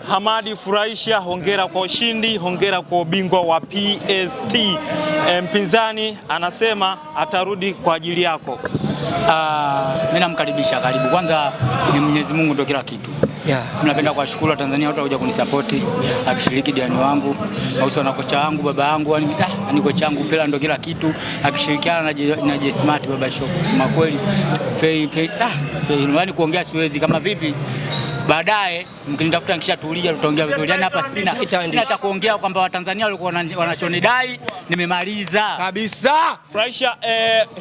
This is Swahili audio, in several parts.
Hamadi Furahisha, hongera kwa ushindi, hongera kwa ubingwa wa PST. Mpinzani anasema atarudi kwa ajili yako. Mimi namkaribisha, karibu. Kwanza ni Mwenyezi Mungu ndio kila kitu. Tunapenda kuwashukuru Tanzania wote kuja kunisapoti, akishiriki diani wangu, au na kocha wangu, baba yangu, ni kocha wangu Pela ndio kila kitu, akishirikiana na J Smart baba shop. Kusema kweli, yani kuongea siwezi kama vipi. Baadaye mkinitafuta nikishatulia tutaongea vizuri. Yaani hapa sina hata kuongea kwamba Watanzania walikuwa wanachonidai nimemaliza kabisa. Furahisha,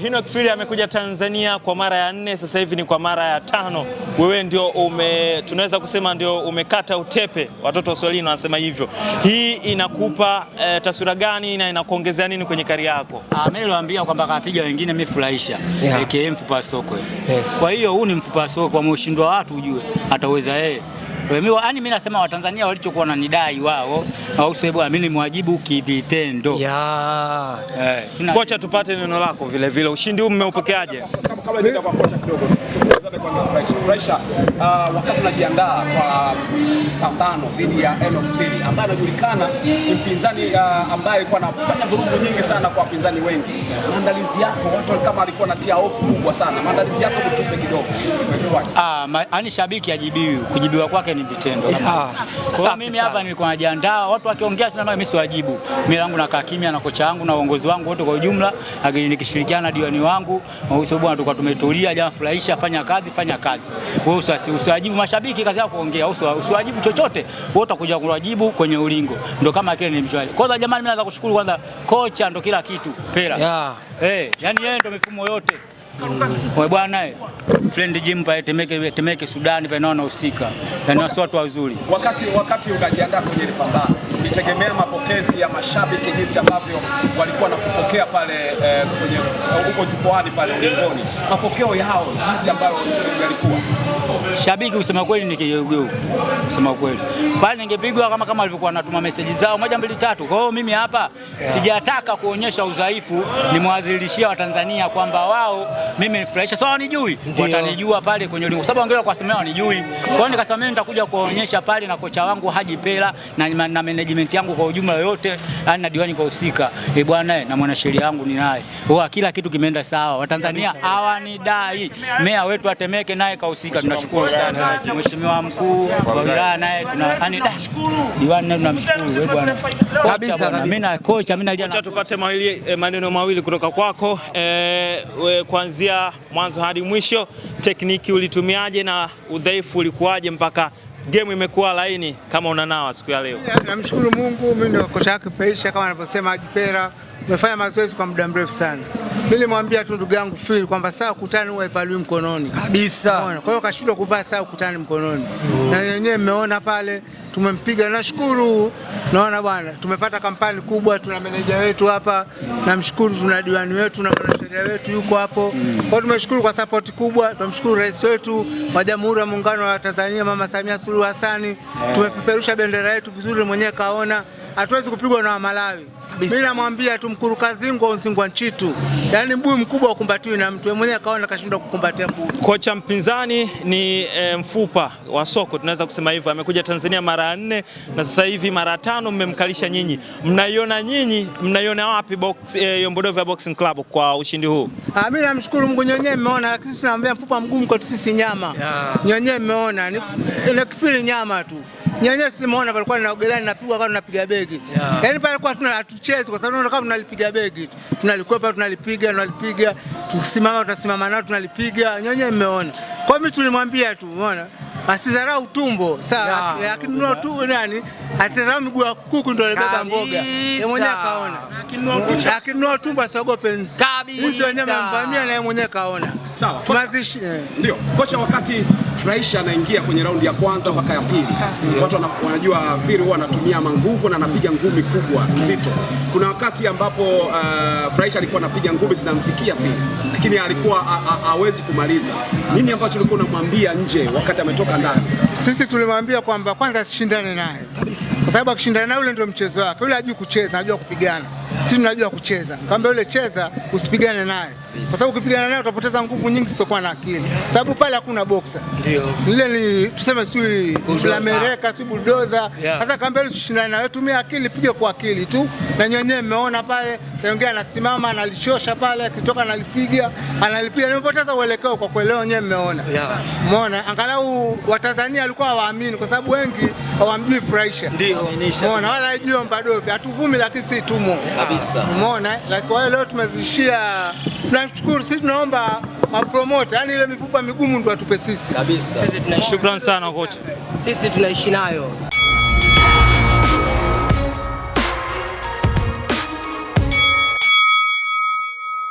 Henock Phiri amekuja Tanzania kwa mara ya 4, sasa hivi ni kwa mara ya 5. Wewe ndio tunaweza kusema ndio umekata utepe, watoto wa Swahili wanasema hivyo. Hii inakupa taswira gani na inakuongezea nini kwenye kari yako? Mimi niliwaambia kwamba kapiga wengine, mimi Furahisha AKA mfupa wa soko. Kwa hiyo huu ni mfupa wa soko, kwa mshindwa watu ujue ataweza yeye. Mimi nasema Watanzania walichokuwa wananidai wao au sababu mimi nimwajibu kivitendo. Kocha, tupate neno lako vile vile. Ushindi huu mmeupokeaje? Kabla nenda kwa kocha kidogo, tuelezane kwa Furahisha, wakati unajiandaa kwa pambano dhidi ya Henock Phiri ambaye anajulikana ni mpinzani ambaye alikuwa anafanya vurugu nyingi sana kwa wapinzani wengi. Maandalizi yako watu kama alikuwa anatia hofu kubwa sana. Maandalizi yako mtupe kidogo. Ani shabiki ajibiwi, kujibiwa kwake ni vitendo. Kwa mimi hapa nilikuwa najiandaa, watu wakiongea tuna mimi siwajibu. Mimi langu nakaa kimya na kocha wangu na uongozi wangu wote kwa ujumla, nikishirikiana na diwani wangu, kwa sababu tulikuwa tumetulia. Jamaa Furahisha, fanya kazi. Wewe usiwajibu mashabiki, kazi yako kuongea. Usiwajibu chochote, wewe utakuja kuwajibu kwenye ulingo. Ndio kama kile nilimshauri. Kwanza jamani, mimi nataka kushukuru kwanza kocha, ndio kila kitu Pela. Yani yeye ndio mifumo yote. Wewe bwana friend gym pa Temeke Sudan pa naona usika. Yani watu wazuri. Wakati unajiandaa kwenye ile pambano, nitegemea mapokezi ya mashabiki jinsi ambavyo walikuwa nakupokea pale kwenye huko jukwani pale ulingoni. Mapokeo yao jinsi ambavyo yalikuwa. Shabiki kusema kweli ni kigeugeu. Kusema kweli. Pale ningepigwa kama walivyokuwa wanatuma message zao 1 2 3. Kwa hiyo mimi hapa sijataka kuonyesha udhaifu, nimwadhirishia Watanzania kwamba wao mimi Furahisha sawa wanijui, watanijua pale kwenye ulingo. Sababu wangela kwa semea wanijui. Kwa hiyo nikasema mimi nitakuja kuonyesha pale na kocha wangu Haji Pela na management yangu kwa ujumla yote, na diwani kwa usika. Bwana na mwanasheria wangu ni naye. Kila kitu kimeenda sawa. Watanzania hawanidai. Meya wetu Atemeke naye kahusika. Tunashukuru sana. Mheshimiwa mkuu wa wilaya naye diwani naye tunamshukuru bwana. Kabisa. Mimi na kocha, mimi na tupate maneno mawili kutoka kwako. Kuanzia mwanzo hadi mwisho, tekniki ulitumiaje na udhaifu ulikuwaje mpaka game imekuwa laini kama unanawa siku ya leo? Namshukuru Mungu, mimi ndio kocha wake Furahisha kama anavyosema Haji Pela. Nimefanya mazoezi kwa muda mrefu sana. Mimi nilimwambia tu ndugu yangu Phiri kwamba saa ukutani huwa ipaliwi mkononi kabisa. Kwa hiyo kashindwa kuvaa saa ukutani mkononi. Na yenyewe mmeona pale tumempiga. Nashukuru, naona bwana tumepata kampani kubwa, tuna meneja wetu hapa, namshukuru, tuna diwani wetu na mwanasheria wetu yuko hapo. Kwa hiyo tumeshukuru kwa support kubwa. Tunamshukuru rais wetu wa Jamhuri ya Muungano wa Tanzania Mama Samia Suluhu Hassan. Tumepeperusha bendera yetu vizuri, mwenyewe kaona. Hatuwezi kupigwa na Malawi. Mimi namwambia tu Mkurukazingwa Nsingwa Nchitu. Yaani mbuyu mkubwa ukumbatiwi na mtu. Mwenyewe kaona kashindwa kukumbatia mbuyu. Kocha mpinzani ni mfupa wa soko, tunaweza kusema hivyo. Amekuja Tanzania mara 4 na sasa hivi mara 5 mmemkalisha nyinyi. Mnaiona wapi Yombodovia Boxing Club kwa ushindi huu? Mimi namshukuru Mungu, nyenyewe mmeona, lakini sisi naambia mfupa mgumu kwa sisi nyama. Nyenyewe mmeona Henock Phiri nyama tu. Nyenyewe simuona palikuwa ninaogelea ninapigwa kama tunapiga begi. Yaani pale kwa hatuchezi kwa sababu kama tunalipiga begi. Tunalikwepa tunalipiga, tukisimama tunasimama nao tunalipiga. Nyenyewe mmeona. Kwa mimi tulimwambia tu, umeona? Asidharau tumbo. Sawa, akinunua tu nani? Asidharau miguu ya kuku ndio alibeba mboga. Yeye mwenyewe kaona. Akinunua tumbo asiogope nzi. Kabisa. Wenyewe mmemvamia na yeye mwenyewe kaona. Sawa. Tumazishi. Ndio. Kocha, wakati Furahisha anaingia kwenye raundi ya kwanza mpaka ya pili, watu wanajua Phiri huwa anatumia manguvu na anapiga ngumi kubwa nzito. Kuna wakati ambapo Furahisha alikuwa anapiga ngumi zinamfikia Phiri, lakini alikuwa hawezi kumaliza. Nini ambacho ulikuwa unamwambia nje wakati ametoka ndani? Sisi tulimwambia kwamba kwanza asishindane naye kabisa, kwa sababu akishindana naye yule ndio mchezo wake. Yule hajui kucheza, anajua kupigana. sisi tunajua kucheza. Kaambia yule cheza, usipigane naye. Kwa sababu ukipigana naye utapoteza nguvu nyingi zisizokuwa na akili. Sababu pale hakuna boxer. Ndio. Ile ni tuseme sijui la mereka, sijui bulldozer. Sasa kaambia yule ushindane naye, tumia akili, piga kwa akili tu. Na nyenyewe mmeona pale, kaongea anasimama analichosha pale, akitoka analipiga. Nimepoteza uelekeo kwa kuelewa, nyenyewe mmeona. Umeona? Angalau Watanzania walikuwa hawaamini kwa sababu wengi hawamjui Furahisha. Ndio. Umeona? Wala hajui Mbadofi. Hatuvumi lakini si tumo. Kabisa. Umeona? Lakini kwa leo tumezishia. Tunashukuru, sisi tunaomba mapromoter, yani ile mifupa migumu ndio atupe sisi. Kabisa. Shukrani sana kocha. Sisi tunaishi nayo.